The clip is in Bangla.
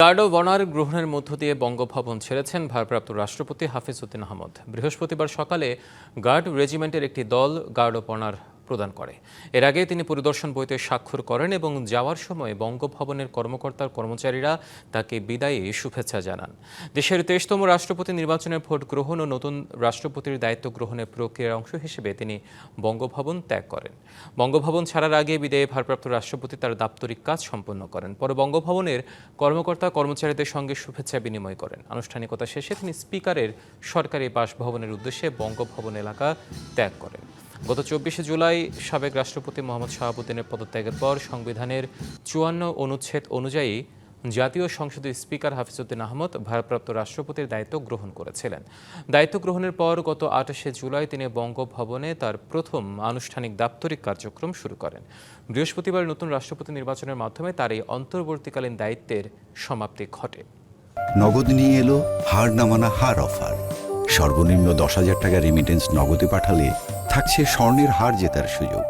গার্ড অব অনার গ্রহণের মধ্য দিয়ে বঙ্গভবন ছেড়েছেন ভারপ্রাপ্ত রাষ্ট্রপতি হাফিজ উদ্দিন আহমদ। বৃহস্পতিবার সকালে গার্ড রেজিমেন্টের একটি দল গার্ড অব অনার প্রদান করে। এর আগে তিনি পরিদর্শন বইতে স্বাক্ষর করেন এবং যাওয়ার সময় বঙ্গভবনের কর্মকর্তার কর্মচারীরা তাকে বিদায়ী শুভেচ্ছা জানান। দেশের 23তম রাষ্ট্রপতি নির্বাচনের ভোট গ্রহণ ও নতুন রাষ্ট্রপতির দায়িত্ব গ্রহণের প্রক্রিয়ার অংশ হিসেবে তিনি বঙ্গভবন ত্যাগ করেন। বঙ্গভবন ছাড়ার আগে বিদায়ী ভারপ্রাপ্ত রাষ্ট্রপতি তার দাপ্তরিক কাজ সম্পন্ন করেন। পরে বঙ্গভবনের কর্মকর্তা কর্মচারীদের সঙ্গে শুভেচ্ছা বিনিময় করেন। আনুষ্ঠানিকতা শেষে তিনি স্পিকারের সরকারি বাসভবনের উদ্দেশ্যে বঙ্গভবন এলাকা ত্যাগ করেন। গত 24শে জুলাই সাবেক রাষ্ট্রপতি মোহাম্মদ শাহাবুদ্দিনের পদত্যাগের পর সংবিধানের 54 অনুচ্ছেদ অনুযায়ী জাতীয় সংসদের স্পিকার হাফিজ উদ্দিন আহমদ ভারপ্রাপ্ত রাষ্ট্রপতির দায়িত্ব গ্রহণ করেছিলেন। দায়িত্ব গ্রহণের পর গত 28শে জুলাই তিনি বঙ্গভবনে তার প্রথম আনুষ্ঠানিক দাপ্তরিক কার্যক্রম শুরু করেন। বৃহস্পতিবার নতুন রাষ্ট্রপতি নির্বাচনের মাধ্যমে তার এই অন্তর্বর্তীকালীন দায়িত্বের সমাপ্তি ঘটে। নগদ নিয়ে এলো হার না মানা হার অফার। সর্বনিম্ন 10,000 টাকা রেমিটেন্স নগদে পাঠালে থাকছে স্বর্ণের হার জেতার সুযোগ।